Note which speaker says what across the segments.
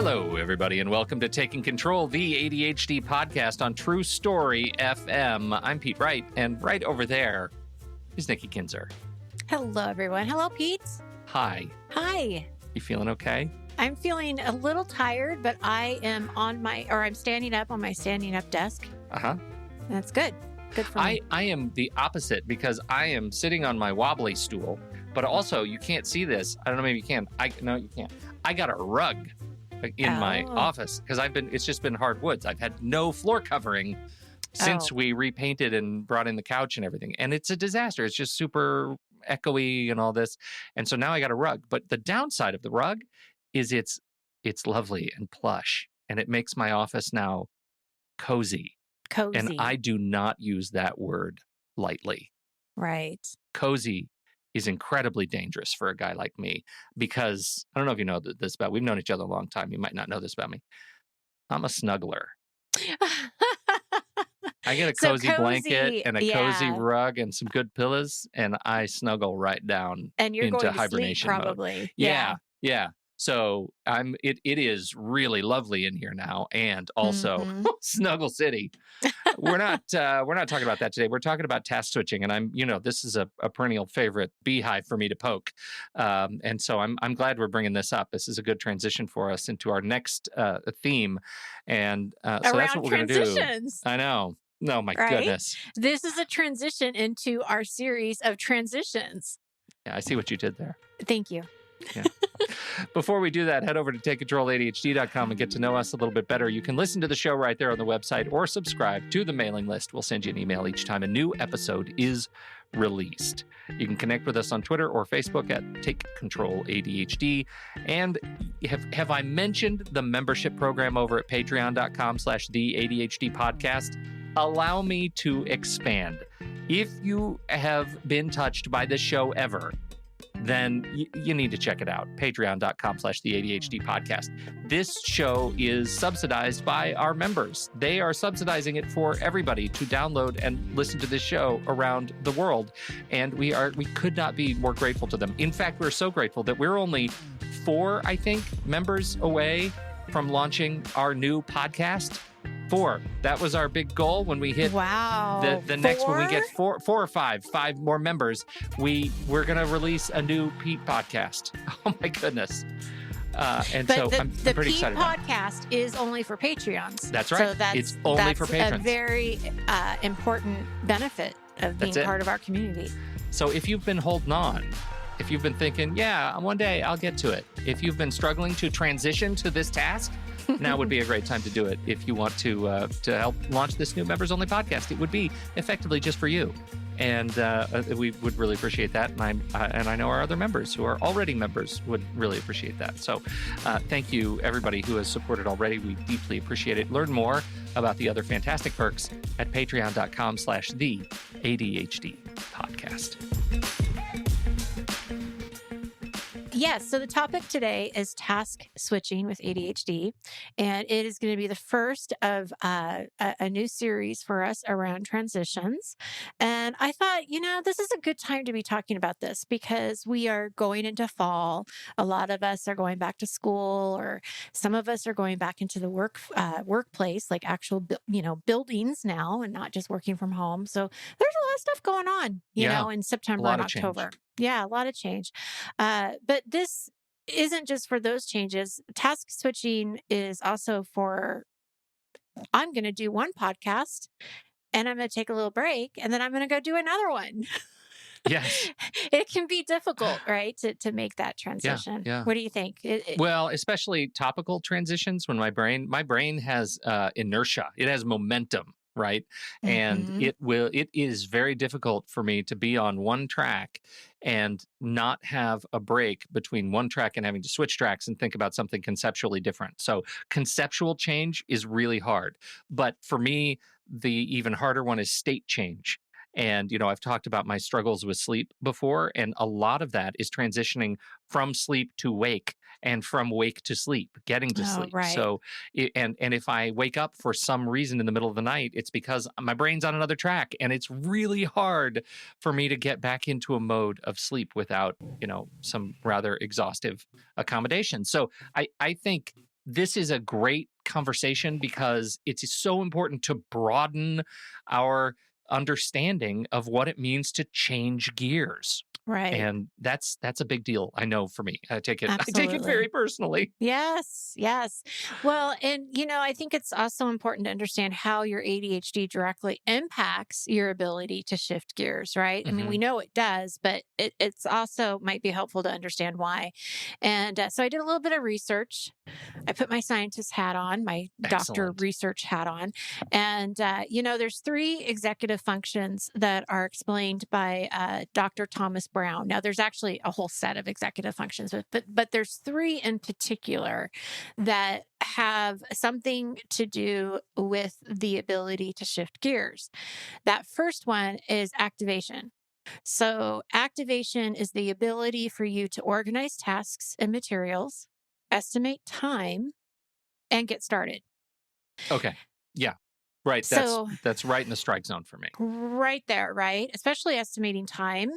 Speaker 1: Hello, everybody, and welcome to Taking Control, the ADHD podcast on True Story FM. I'm Pete Wright, and right over there is Nikki Kinzer.
Speaker 2: Hello, everyone. Hello, Pete.
Speaker 1: Hi.
Speaker 2: Hi.
Speaker 1: You feeling okay?
Speaker 2: I'm feeling a little tired, but I'm standing up on my standing up desk.
Speaker 1: Uh-huh.
Speaker 2: That's good. Good for me.
Speaker 1: I am the opposite because I am sitting on my wobbly stool, but also you can't see this. I don't know, maybe you can. No, you can't. I got a rug in my office because it's just been hardwoods. I've had no floor covering since we repainted and brought in the couch and everything. And it's a disaster. It's just super echoey and all this. And so now I got a rug. But the downside of the rug is it's lovely and plush. And it makes my office now cozy.
Speaker 2: Cozy.
Speaker 1: And I do not use that word lightly.
Speaker 2: Right.
Speaker 1: Cozy is incredibly dangerous for a guy like me because I don't know if you know this about, we've known each other a long time. You might not know this about me. I'm a snuggler. I get a cozy blanket and a cozy rug and some good pillows, and I snuggle right down
Speaker 2: and you're
Speaker 1: into
Speaker 2: going to
Speaker 1: hibernation
Speaker 2: sleep, probably.
Speaker 1: mode. Yeah. So it is really lovely in here now, and also Snuggle City. We're not talking about that today. We're talking about task switching, and this is a perennial favorite beehive for me to poke, and so I'm glad we're bringing this up. This is a good transition for us into our next theme, and so that's what we're going to do. I know. No, my goodness.
Speaker 2: This is a transition into our series of transitions.
Speaker 1: Yeah, I see what you did there.
Speaker 2: Thank you.
Speaker 1: Yeah. Before we do that, head over to takecontroladhd.com and get to know us a little bit better. You can listen to the show right there on the website or subscribe to the mailing list. We'll send you an email each time a new episode is released. You can connect with us on Twitter or Facebook at Take Control ADHD. And have I mentioned the membership program over at patreon.com/the ADHD podcast? Allow me to expand. If you have been touched by this show ever, then you need to check it out. Patreon.com/the ADHD podcast. This show is subsidized by our members. They are subsidizing it for everybody to download and listen to this show around the world. And we could not be more grateful to them. In fact, we're so grateful that we're only 4, I think, members away from launching our new podcast. 4. That was our big goal when we hit the next, when we get 4 or 5 more members, we're going to release a new Pete podcast. Oh my goodness. I'm pretty excited.
Speaker 2: The Pete podcast is only for Patreons.
Speaker 1: That's right. So it's only for patrons.
Speaker 2: A very important benefit of being part of our community.
Speaker 1: So if you've been holding on, if you've been thinking, yeah, one day I'll get to it. If you've been struggling to transition to this task, now would be a great time to do it. If you want to help launch this new members-only podcast, it would be effectively just for you. And we would really appreciate that. And I know our other members who are already members would really appreciate that. So thank you, everybody who has supported already. We deeply appreciate it. Learn more about the other fantastic perks at patreon.com/the ADHD podcast.
Speaker 2: Yes, so the topic today is task switching with ADHD, and it is going to be the first of a new series for us around transitions. And I thought, this is a good time to be talking about this because we are going into fall. A lot of us are going back to school, or some of us are going back into the workplace, like actual buildings now, and not just working from home. So there's a lot of stuff going on, in September and October. Yeah, a lot of change. But this isn't just for those changes. Task switching is also for, I'm going to do one podcast and I'm going to take a little break and then I'm going to go do another one.
Speaker 1: Yes.
Speaker 2: It can be difficult, right, to make that transition.
Speaker 1: Yeah.
Speaker 2: What do you think?
Speaker 1: Well, especially topical transitions when my brain has inertia. It has momentum. Right. And it is very difficult for me to be on one track and not have a break between one track and having to switch tracks and think about something conceptually different. So conceptual change is really hard. But for me, the even harder one is state change. And, I've talked about my struggles with sleep before, and a lot of that is transitioning from sleep to wake and from wake to sleep, getting to sleep.
Speaker 2: Right.
Speaker 1: So, and if I wake up for some reason in the middle of the night, it's because my brain's on another track, and it's really hard for me to get back into a mode of sleep without, some rather exhaustive accommodation. So I think this is a great conversation because it's so important to broaden our understanding of what it means to change gears.
Speaker 2: Right.
Speaker 1: And that's a big deal. I know for me, I take it
Speaker 2: Absolutely.
Speaker 1: very personally.
Speaker 2: Yes, yes. Well, and I think it's also important to understand how your ADHD directly impacts your ability to shift gears, right? I mean, we know it does, but it's also might be helpful to understand why. And so I did a little bit of research. I put my scientist hat on, my doctor
Speaker 1: Excellent.
Speaker 2: research hat on. And, there's 3 executive functions that are explained by Dr. Thomas Brown. Now, there's actually a whole set of executive functions, but there's 3 in particular that have something to do with the ability to shift gears. That first one is activation. So, activation is the ability for you to organize tasks and materials, estimate time, and get started.
Speaker 1: Okay. Yeah. Right.
Speaker 2: So,
Speaker 1: That's right in the strike zone for me.
Speaker 2: right there, right? Especially estimating time.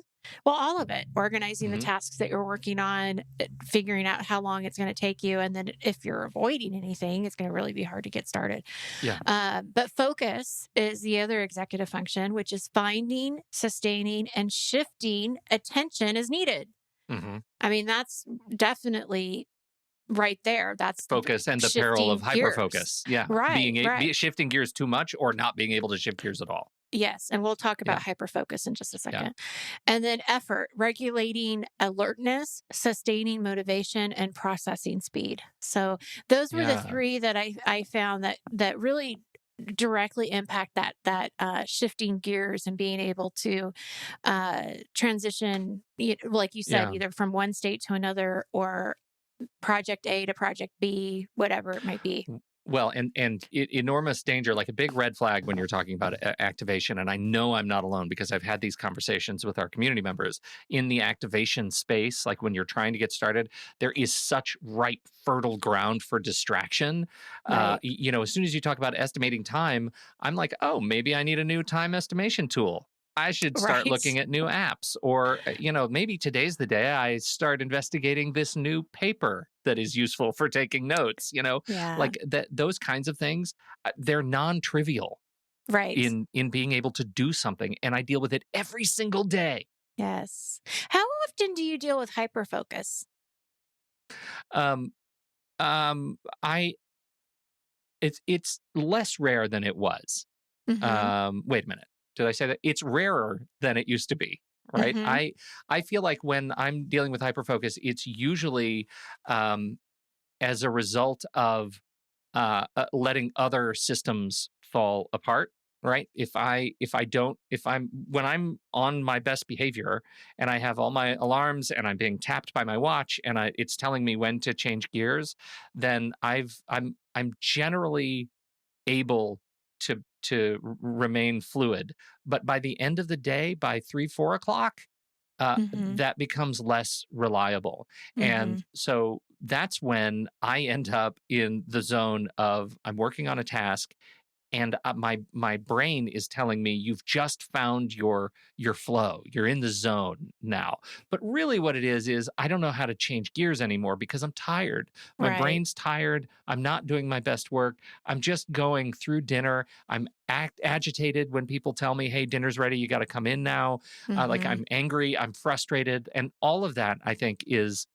Speaker 2: Well, all of it, organizing the
Speaker 1: Mhm.
Speaker 2: tasks that you're working on, figuring out how long it's going to take you. And then if you're avoiding anything, it's going to really be hard to get started.
Speaker 1: Yeah.
Speaker 2: But focus is the other executive function, which is finding, sustaining, and shifting attention as needed.
Speaker 1: hmm
Speaker 2: I mean, that's definitely right there. That's
Speaker 1: Focus and the peril of
Speaker 2: shifting gears.
Speaker 1: hyperfocus. Yeah.
Speaker 2: Right, right.
Speaker 1: Shifting gears too much or not being able to shift gears at all.
Speaker 2: Yes. And we'll talk
Speaker 1: Yeah.
Speaker 2: about hyperfocus in just a
Speaker 1: Yeah.
Speaker 2: second. And then effort, regulating alertness, sustaining motivation, and processing speed. So those were the
Speaker 1: Yeah.
Speaker 2: 3 that I found that really directly impact that shifting gears and being able to transition, like you said,
Speaker 1: Yeah.
Speaker 2: either from one state to another or project A to project B, whatever it might be.
Speaker 1: Well, enormous danger, like a big red flag when you're talking about activation. And I know I'm not alone because I've had these conversations with our community members in the activation space. Like when you're trying to get started, there is such ripe, fertile ground for distraction.
Speaker 2: Right.
Speaker 1: As soon as you talk about estimating time, I'm like, oh, maybe I need a new time estimation tool. I should start
Speaker 2: Right.
Speaker 1: looking at new apps. Or, maybe today's the day I start investigating this new paper that is useful for taking notes,
Speaker 2: Yeah.
Speaker 1: like that, those kinds of things, they're non-trivial
Speaker 2: Right.
Speaker 1: in being able to do something. And I deal with it every single day.
Speaker 2: Yes. How often do you deal with hyperfocus?
Speaker 1: Um, I, it's less rare than it was.
Speaker 2: Mm-hmm.
Speaker 1: Wait a minute. Did I say that? It's rarer than it used to be, right?
Speaker 2: Mm-hmm.
Speaker 1: I feel like when I'm dealing with hyperfocus, it's usually as a result of letting other systems fall apart, right? If I'm when I'm on my best behavior and I have all my alarms and I'm being tapped by my watch and it's telling me when to change gears, then I'm generally able to remain fluid. But by the end of the day, by 3-4 o'clock,
Speaker 2: Mm-hmm.
Speaker 1: that becomes less reliable.
Speaker 2: Mm-hmm.
Speaker 1: And so that's when I end up in the zone of I'm working on a task and my brain is telling me you've just found your flow, you're in the zone now. But really what it is I don't know how to change gears anymore because I'm tired. My
Speaker 2: Right.
Speaker 1: brain's tired. I'm not doing my best work. I'm just going through dinner. I'm agitated when people tell me, hey, dinner's ready, you got to come in now. Like
Speaker 2: Mm-hmm.
Speaker 1: I'm angry, I'm frustrated, and all of that I think is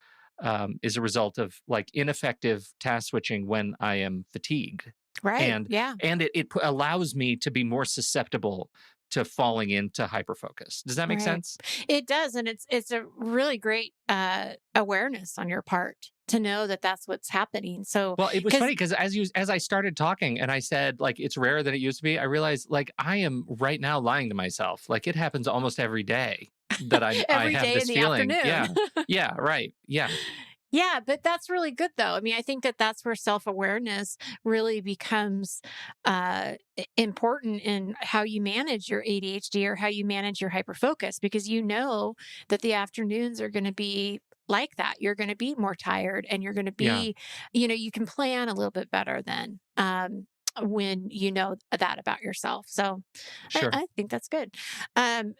Speaker 1: a result of like ineffective task switching when I am fatigued.
Speaker 2: Right.
Speaker 1: and
Speaker 2: Yeah.
Speaker 1: and it allows me to be more susceptible to falling into hyperfocus. Does that make
Speaker 2: Right.
Speaker 1: sense?
Speaker 2: It does, and it's a really great awareness on your part to know that that's what's happening. So,
Speaker 1: Well, it was
Speaker 2: because
Speaker 1: funny because as I started talking and I said like it's rarer than it used to be, I realized like I am right now lying to myself. Like it happens almost every day that I
Speaker 2: every
Speaker 1: have
Speaker 2: day in
Speaker 1: this
Speaker 2: the
Speaker 1: feeling.
Speaker 2: afternoon.
Speaker 1: Yeah. Yeah, right. Yeah.
Speaker 2: Yeah, but that's really good though. I mean, I think that that's where self-awareness really becomes important in how you manage your ADHD or how you manage your hyperfocus because you know that the afternoons are going to be like that. You're going to be more tired and you're going to
Speaker 1: Yeah.
Speaker 2: be, you can plan a little bit better then. When you know that about yourself. So
Speaker 1: Sure.
Speaker 2: I think that's good.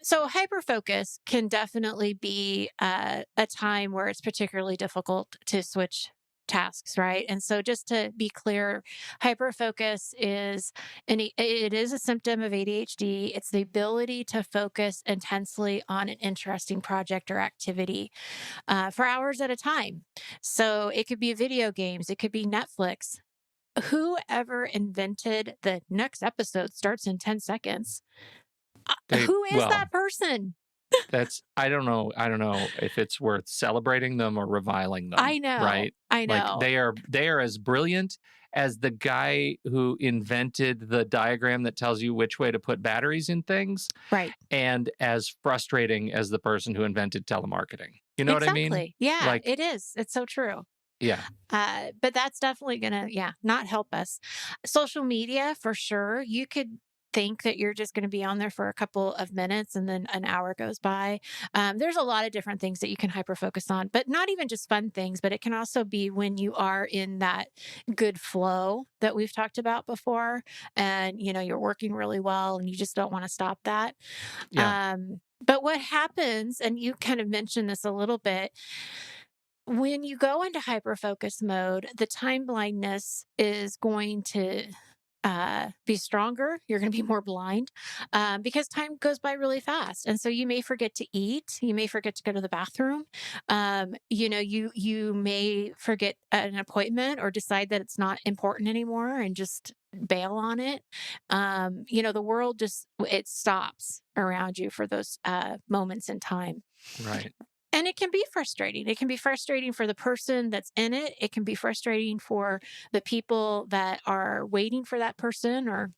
Speaker 2: So hyperfocus can definitely be a time where it's particularly difficult to switch tasks, right? And so just to be clear, hyperfocus is it is a symptom of ADHD. It's the ability to focus intensely on an interesting project or activity for hours at a time. So it could be video games, it could be Netflix. Whoever invented the next episode starts in 10 seconds? Who is that person?
Speaker 1: I don't know if it's worth celebrating them or reviling them.
Speaker 2: I know.
Speaker 1: Right?
Speaker 2: I
Speaker 1: Like
Speaker 2: know.
Speaker 1: they are as brilliant as the guy who invented the diagram that tells you which way to put batteries in things,
Speaker 2: Right.
Speaker 1: and as frustrating as the person who invented telemarketing. You know what I mean?
Speaker 2: Exactly. Yeah,
Speaker 1: Like,
Speaker 2: it is. It's so true.
Speaker 1: yeah.
Speaker 2: But that's definitely gonna, not help us. Social media, for sure. You could think that you're just going to be on there for a couple of minutes and then an hour goes by. There's a lot of different things that you can hyper focus on, but not even just fun things, but it can also be when you are in that good flow that we've talked about before, and you're working really well and you just don't want to stop that.
Speaker 1: Yeah.
Speaker 2: But what happens, and you kind of mentioned this a little bit, when you go into hyperfocus mode, the time blindness is going to be stronger. You're going to be more blind because time goes by really fast, and so you may forget to eat. You may forget to go to the bathroom. You may forget an appointment or decide that it's not important anymore and just bail on it. The world it stops around you for those moments in time.
Speaker 1: Right.
Speaker 2: And it can be frustrating. It can be frustrating for the person that's in it. It can be frustrating for the people that are waiting for that person or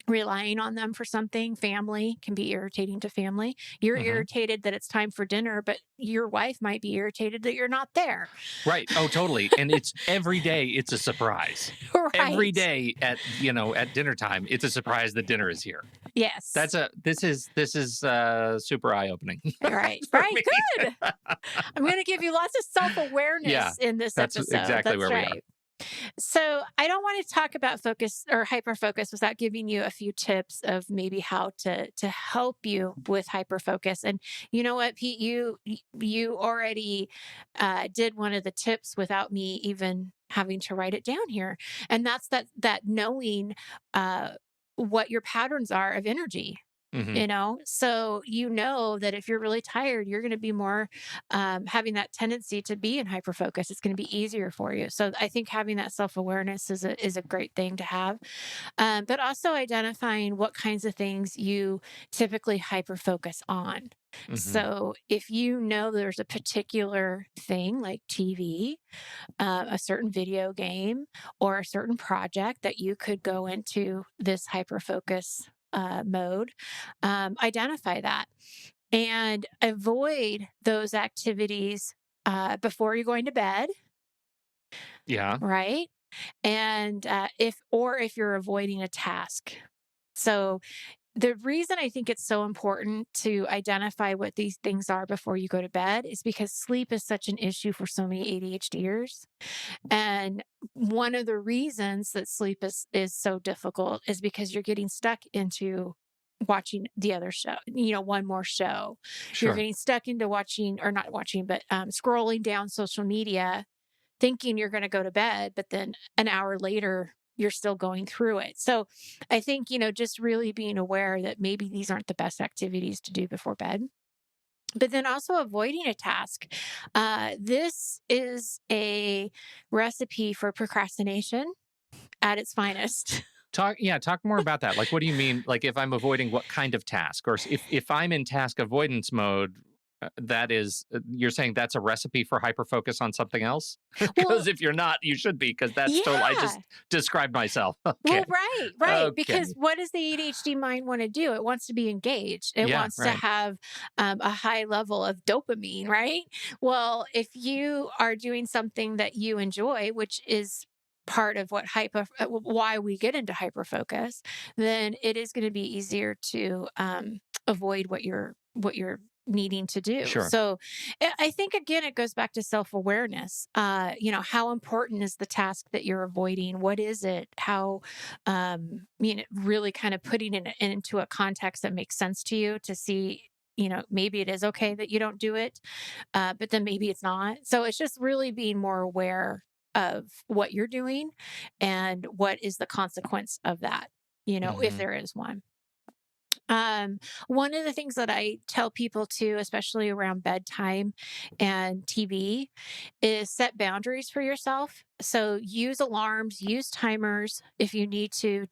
Speaker 2: relying on them for something. Family can be irritating to family. You're irritated that it's time for dinner, but your wife might be irritated that you're not there.
Speaker 1: Right. Oh, totally. And it's every day it's a surprise.
Speaker 2: Right.
Speaker 1: Every day at dinner time, it's a surprise that dinner is here.
Speaker 2: Yes.
Speaker 1: This is super eye-opening.
Speaker 2: Right. Right.
Speaker 1: me.
Speaker 2: Good. I'm going to give you lots of self-awareness in this
Speaker 1: That's
Speaker 2: episode.
Speaker 1: exactly where we are.
Speaker 2: So I don't want to talk about focus or hyperfocus without giving you a few tips of maybe how to help you with hyperfocus. And you know what, Pete, you already did one of the tips without me even having to write it down here, and that's that knowing what your patterns are of energy. So that if you're really tired, you're going to be more having that tendency to be in hyperfocus. It's going to be easier for you. So I think having that self-awareness is a great thing to have. But also identifying what kinds of things you typically hyperfocus on. So if there's a particular thing like TV, a certain video game, or a certain project that you could go into this hyperfocus mode, identify that and avoid those activities before you're going to bed.
Speaker 1: Yeah.
Speaker 2: Right. And if you're avoiding a task. So the reason I think it's so important to identify what these things are before you go to bed is because sleep is such an issue for so many ADHDers. And one of the reasons that sleep is so difficult is because you're getting stuck into watching the other show, one more show.
Speaker 1: Sure.
Speaker 2: You're getting stuck into watching, or not watching, but scrolling down social media, thinking you're going to go to bed, but then an hour later, you're still going through it. So I think, just really being aware that maybe these aren't the best activities to do before bed. But then also avoiding a task. This is a recipe for procrastination at its finest.
Speaker 1: Talk more about that. Like, what do you mean? Like, if I'm avoiding what kind of task, or if I'm in task avoidance mode, that is, you're saying that's a recipe for hyperfocus on something else? Because if you're not, you should be, because that's I just described myself. Okay.
Speaker 2: Well, right. Okay. Because what does the ADHD mind want to do? It wants to be engaged. It wants to have a high level of dopamine, right? Well, if you are doing something that you enjoy, which is part of why we get into hyperfocus, then it is going to be easier to avoid what you're needing to do.
Speaker 1: Sure.
Speaker 2: So I think, again, it goes back to self-awareness. How important is the task that you're avoiding? What is it? How, really kind of putting it into a context that makes sense to you to see, maybe it is okay that you don't do it, but then maybe it's not. So it's just really being more aware of what you're doing and what is the consequence of that, if there is one. One of the things that I tell people too, especially around bedtime and TV, is set boundaries for yourself. So use alarms, use timers if you need to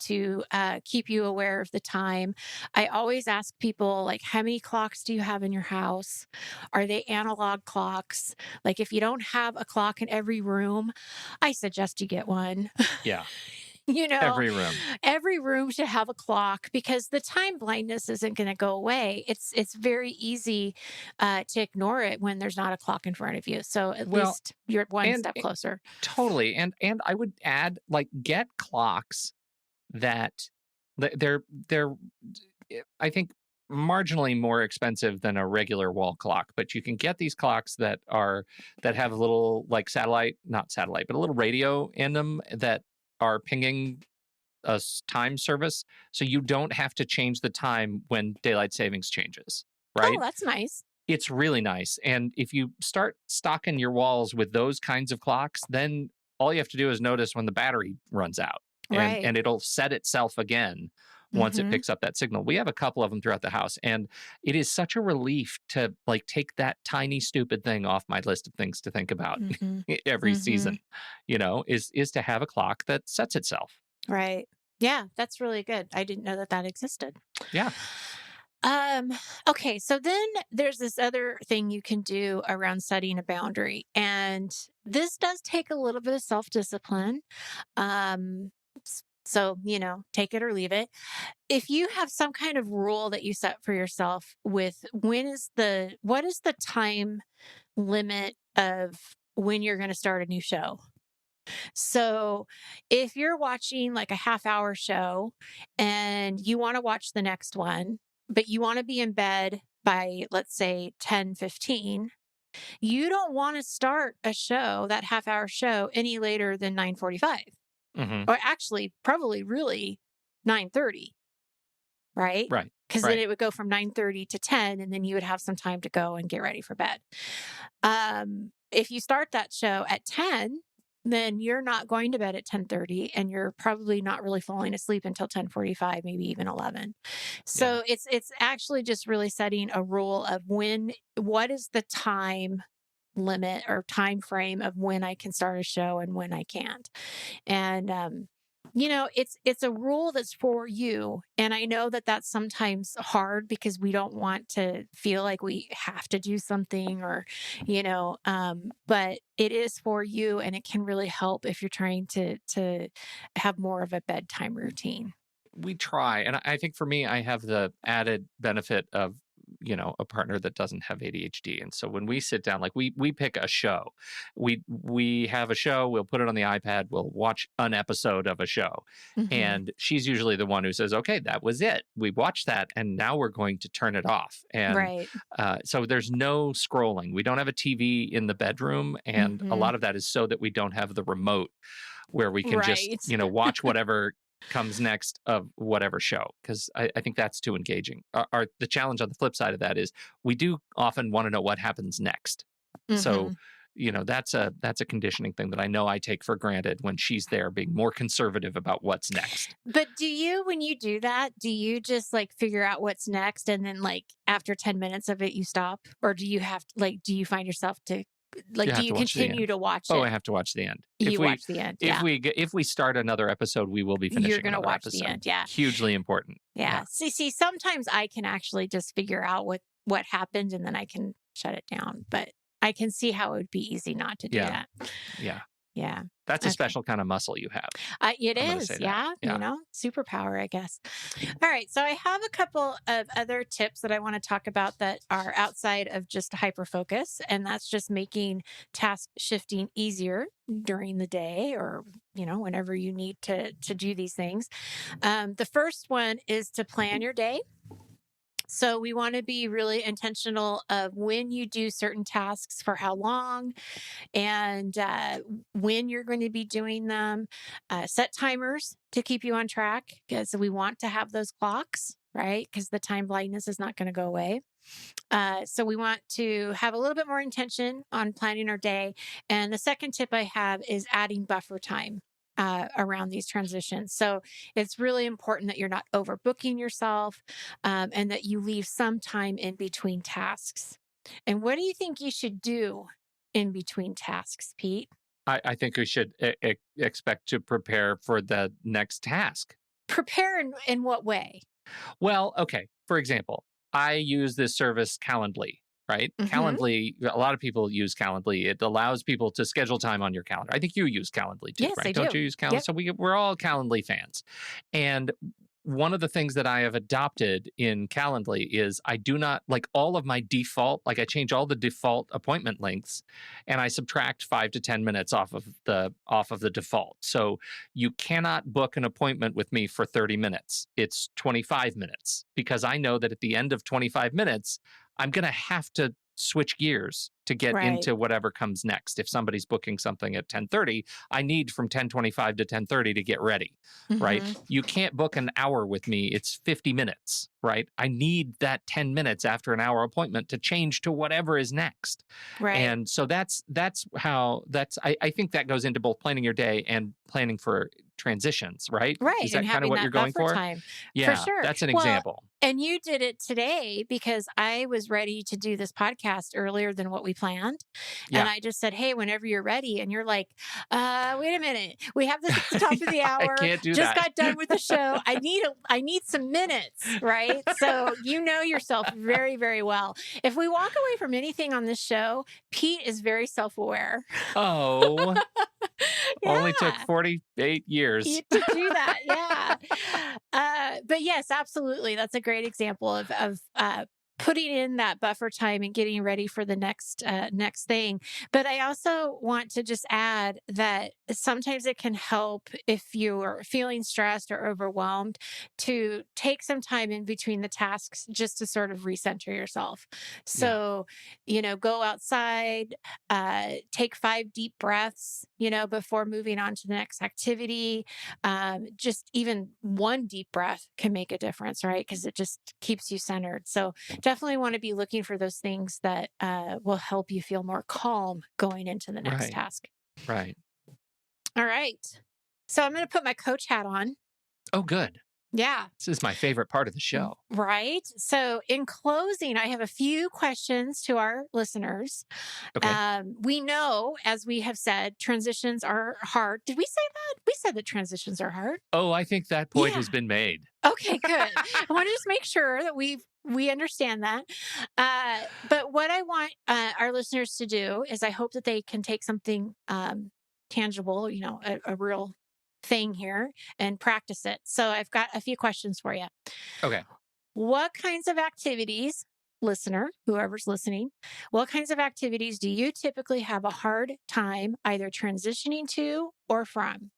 Speaker 2: keep you aware of the time. I always ask people, like, how many clocks do you have in your house? Are they analog clocks? Like, if you don't have a clock in every room, I suggest you get one.
Speaker 1: Yeah.
Speaker 2: You know,
Speaker 1: Every room.
Speaker 2: every room should have a clock because the time blindness isn't going to go away. It's very easy to ignore it when there's not a clock in front of you. So at
Speaker 1: Well,
Speaker 2: least you're one
Speaker 1: and
Speaker 2: step closer.
Speaker 1: totally. And I would add, like, get clocks that they're I think marginally more expensive than a regular wall clock, but you can get these clocks that have a little, like, not satellite, but a little radio in them that are pinging a time service, so you don't have to change the time when daylight savings changes,
Speaker 2: Oh,
Speaker 1: right?
Speaker 2: that's nice.
Speaker 1: It's really nice. And if you start stocking your walls with those kinds of clocks, then all you have to do is notice when the battery runs out, and
Speaker 2: Right.
Speaker 1: it'll set itself again once it
Speaker 2: Hmm.
Speaker 1: picks up that signal. We have a couple of them throughout the house, and it is such a relief to, like, take that tiny stupid thing off my list of things to think about
Speaker 2: Hmm.
Speaker 1: every
Speaker 2: Hmm.
Speaker 1: season, is to have a clock that sets itself.
Speaker 2: Right. Yeah, that's really good. I didn't know that existed.
Speaker 1: Yeah.
Speaker 2: Um, okay, so then there's this other thing you can do around setting a boundary. And this does take a little bit of self-discipline. So, take it or leave it. If you have some kind of rule that you set for yourself with what is the time limit of when you're going to start a new show? So if you're watching like a half hour show and you want to watch the next one, but you want to be in bed by, let's say, 10:15, you don't want to start a show, that half hour show, any later than 9:45,
Speaker 1: Hmm.
Speaker 2: or actually probably really 9:30, right?
Speaker 1: Right.
Speaker 2: Because then
Speaker 1: Right.
Speaker 2: it would go from 9:30 to 10, and then you would have some time to go and get ready for bed. If you start that show at 10, then you're not going to bed at 10:30, and you're probably not really falling asleep until 10:45, maybe even 11.
Speaker 1: Yeah.
Speaker 2: So it's actually just really setting a rule of what is the time limit or time frame of when I can start a show and when I can't. And it's a rule that's for you. And I know that that's sometimes hard because we don't want to feel like we have to do something, or but it is for you, and it can really help if you're trying to have more of a bedtime routine.
Speaker 1: We try. And I think for me, I have the added benefit of, a partner that doesn't have ADHD. And so when we sit down, like, we pick a show. We have a show, we'll put it on the iPad, we'll watch an episode of a show.
Speaker 2: Hmm.
Speaker 1: And she's usually the one who says, okay, that was it. We watched that, and now we're going to turn it off. And
Speaker 2: Right.
Speaker 1: so there's no scrolling. We don't have a TV in the bedroom. And a
Speaker 2: Hmm.
Speaker 1: lot of that is so that we don't have the remote where we can just,
Speaker 2: Right.
Speaker 1: watch whatever comes next of whatever show, because I think that's too engaging. The challenge on the flip side of that is we do often want to know what happens next. So,
Speaker 2: Hmm.
Speaker 1: that's a conditioning thing that I know I take for granted when she's there being more conservative about what's next.
Speaker 2: But when you do that, do you just like figure out what's next, and then like after 10 minutes of it, you stop? Or do you find yourself to,
Speaker 1: You
Speaker 2: like, do
Speaker 1: have
Speaker 2: you
Speaker 1: to watch the
Speaker 2: continue
Speaker 1: end.
Speaker 2: to watch
Speaker 1: Oh,
Speaker 2: it?
Speaker 1: I have to watch the end.
Speaker 2: You watch the end. Yeah.
Speaker 1: If we start another episode, we will be
Speaker 2: You're
Speaker 1: finishing
Speaker 2: going to
Speaker 1: another
Speaker 2: watch the
Speaker 1: episode.
Speaker 2: end. Yeah.
Speaker 1: Hugely important.
Speaker 2: Yeah.
Speaker 1: Yeah.
Speaker 2: See, sometimes I can actually just figure out what happened, and then I can shut it down. But I can see how it would be easy not to do
Speaker 1: Yeah.
Speaker 2: that.
Speaker 1: Yeah.
Speaker 2: Yeah.
Speaker 1: That's a
Speaker 2: Okay.
Speaker 1: special kind of muscle you have.
Speaker 2: It
Speaker 1: I'm going to
Speaker 2: is.
Speaker 1: say that.
Speaker 2: Yeah.
Speaker 1: Yeah.
Speaker 2: Superpower, I guess. All right. So I have a couple of other tips that I want to talk about that are outside of just hyperfocus. And that's just making task shifting easier during the day, or, whenever you need to do these things. The first one is to plan your day. So we want to be really intentional of when you do certain tasks, for how long, and when you're going to be doing them. Set timers to keep you on track, because we want to have those clocks right? Because the time blindness is not going to go away. So we want to have a little bit more intention on planning our day. And the second tip I have is adding buffer time. Around these transitions. So it's really important that you're not overbooking yourself, and that you leave some time in between tasks. And what do you think you should do in between tasks, Pete?
Speaker 1: I think we should expect to prepare for the next task.
Speaker 2: Prepare in what way?
Speaker 1: Well, okay. For example, I use this service Calendly, right?
Speaker 2: Mm-hmm.
Speaker 1: Calendly, a lot of people use Calendly. It allows people to schedule time on your calendar. I think you use Calendly too,
Speaker 2: Yes, I
Speaker 1: right?
Speaker 2: do.
Speaker 1: Don't you use Calendly?
Speaker 2: Yep.
Speaker 1: So we're all Calendly fans. And one of the things that I have adopted in Calendly is I do not like all of my default, like I change all the default appointment lengths and I subtract 5 to 10 minutes off of the default. So you cannot book an appointment with me for 30 minutes. It's 25 minutes because I know that at the end of 25 minutes, I'm going to have to switch gears to get
Speaker 2: Right.
Speaker 1: into whatever comes next. If somebody's booking something at 10:30, I need from 10:25 to 10:30 to get ready, right?
Speaker 2: Mm-hmm.
Speaker 1: You can't book an hour with me. It's 50 minutes, right? I need that 10 minutes after an hour appointment to change to whatever is next.
Speaker 2: Right.
Speaker 1: And so I think that goes into both planning your day and planning for transitions, right?
Speaker 2: Right.
Speaker 1: Is that
Speaker 2: And
Speaker 1: kind of
Speaker 2: having
Speaker 1: what
Speaker 2: that
Speaker 1: you're going
Speaker 2: buffer
Speaker 1: for?
Speaker 2: time.
Speaker 1: Yeah,
Speaker 2: For sure.
Speaker 1: that's an
Speaker 2: Well,
Speaker 1: example.
Speaker 2: and you did it today because I was ready to do this podcast earlier than what we planned. And
Speaker 1: Yeah.
Speaker 2: I just said, hey, whenever you're ready. And you're like, wait a minute. We have this at the top of the
Speaker 1: I
Speaker 2: hour.
Speaker 1: can't do
Speaker 2: Just
Speaker 1: that.
Speaker 2: got done with the show. I need some minutes, right? So you know yourself very, very well. If we walk away from anything on this show, Pete is very self-aware.
Speaker 1: Oh, only took
Speaker 2: Yeah.
Speaker 1: 48 years.
Speaker 2: To do that, yeah. But yes, absolutely. That's a great example of putting in that buffer time and getting ready for the next thing. But I also want to just add that sometimes it can help if you are feeling stressed or overwhelmed to take some time in between the tasks just to sort of recenter yourself.
Speaker 1: Yeah.
Speaker 2: So, go outside, take 5 deep breaths, before moving on to the next activity. Just even one deep breath can make a difference, right? Because it just keeps you centered. So definitely want to be looking for those things that will help you feel more calm going into the next
Speaker 1: Right.
Speaker 2: task.
Speaker 1: Right.
Speaker 2: All right. So I'm going to put my coach hat on.
Speaker 1: Oh, good.
Speaker 2: Yeah.
Speaker 1: This is my favorite part of the show.
Speaker 2: Right. So in closing, I have a few questions to our listeners.
Speaker 1: Okay.
Speaker 2: We know, as we have said, transitions are hard. Did we say that? We said that transitions are hard.
Speaker 1: Oh, I think that point
Speaker 2: Yeah.
Speaker 1: has been made.
Speaker 2: Okay, good. I want to just make sure that we understand that. But what I want our listeners to do is I hope that they can take something tangible, a real thing here and practice it. So I've got a few questions for you.
Speaker 1: Okay.
Speaker 2: What kinds of activities, listener, whoever's listening, what kinds of activities do you typically have a hard time either transitioning to or from?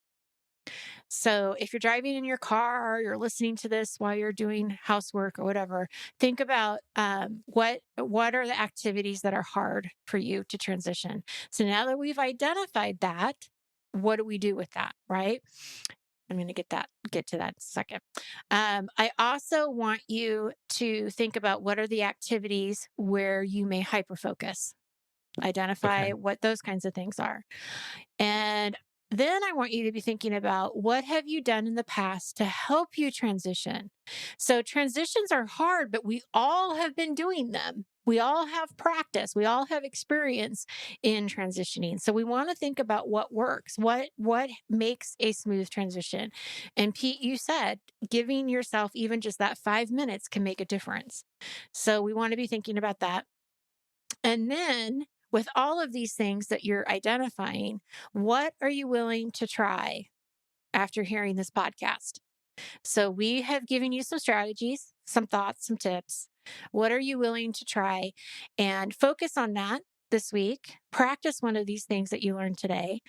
Speaker 2: So if you're driving in your car or you're listening to this while you're doing housework or whatever, think about what are the activities that are hard for you to transition. So now that we've identified that, what do we do with that, right? I'm going to get to that in a second. I also want you to think about what are the activities where you may hyperfocus. Identify
Speaker 1: Okay.
Speaker 2: what those kinds of things are. And then I want you to be thinking about what have you done in the past to help you transition. So transitions are hard, but we all have been doing them. We all have practice. We all have experience in transitioning. So we want to think about what works, what makes a smooth transition. And Pete, you said giving yourself even just that 5 minutes can make a difference. So we want to be thinking about that. And then with all of these things that you're identifying, what are you willing to try after hearing this podcast? So we have given you some strategies, some thoughts, some tips. What are you willing to try? And focus on that this week. Practice one of these things that you learned today.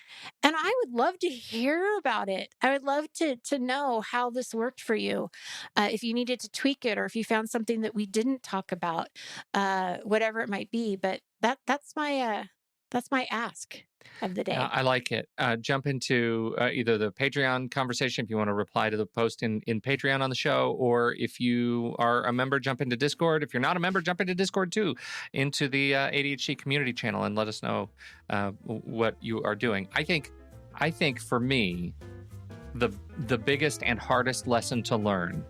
Speaker 2: And I would love to hear about it. I would love to know how this worked for you. If you needed to tweak it or if you found something that we didn't talk about, whatever it might be. But that's my That's my ask of the day.
Speaker 1: I like it. Jump into either the Patreon conversation if you want to reply to the post in Patreon on the show, or if you are a member, jump into Discord. If you're not a member, jump into Discord too, into the ADHD community channel, and let us know what you are doing. I think for me, the biggest and hardest lesson to learn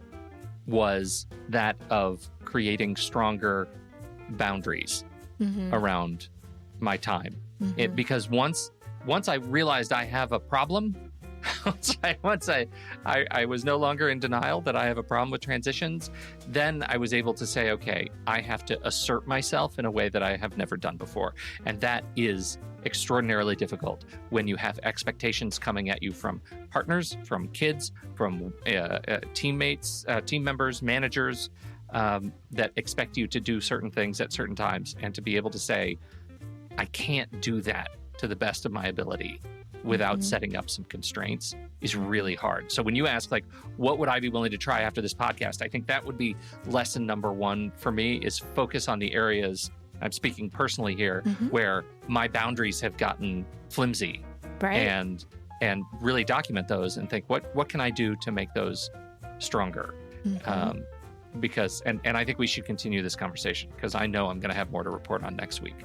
Speaker 1: was that of creating stronger boundaries around my time. Because once I realized I have a problem, once I was no longer in denial that I have a problem with transitions, then I was able to say, okay, I have to assert myself in a way that I have never done before. And that is extraordinarily difficult when you have expectations coming at you from partners, from kids, from teammates, team members, managers, that expect you to do certain things at certain times, and to be able to say, I can't do that to the best of my ability without setting up some constraints is really hard. So when you ask, like, what would I be willing to try after this podcast? I think that would be lesson number one for me, is focus on the areas, I'm speaking personally here, where my boundaries have gotten flimsy, and really document those and think, what can I do to make those stronger? Because I think we should continue this conversation, because I know I'm going to have more to report on next week.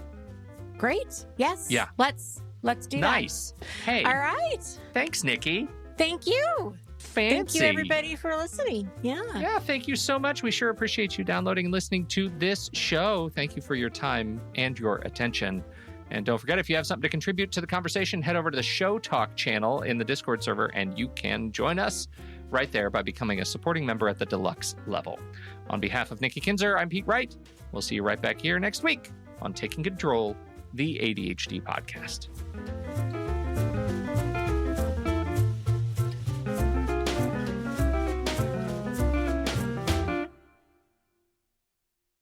Speaker 2: Great. Yes.
Speaker 1: Yeah.
Speaker 2: Let's do that.
Speaker 1: Nice. Hey.
Speaker 2: All right.
Speaker 1: Thanks, Nikki.
Speaker 2: Thank you.
Speaker 1: Fancy.
Speaker 2: Thank you, everybody, for listening. Yeah.
Speaker 1: Yeah, thank you so much. We sure appreciate you downloading and listening to this show. Thank you for your time and your attention. And don't forget, if you have something to contribute to the conversation, head over to the Show Talk channel in the Discord server, and you can join us right there by becoming a supporting member at the deluxe level. On behalf of Nikki Kinzer, I'm Pete Wright. We'll see you right back here next week on Taking Control, the ADHD podcast.